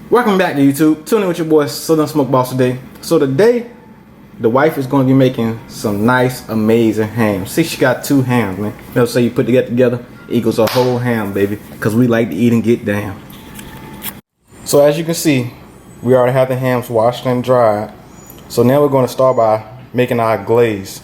Welcome back to YouTube. Tuning with your boy Southern Smoke Boss today. So today, the wife is going to be making some nice, amazing ham. See, she got two hams, man. You know, so you put that together, equals a whole ham, baby. Because we like to eat and get down. So as you can see, we already have the hams washed and dried. So now we're going to start by making our glaze.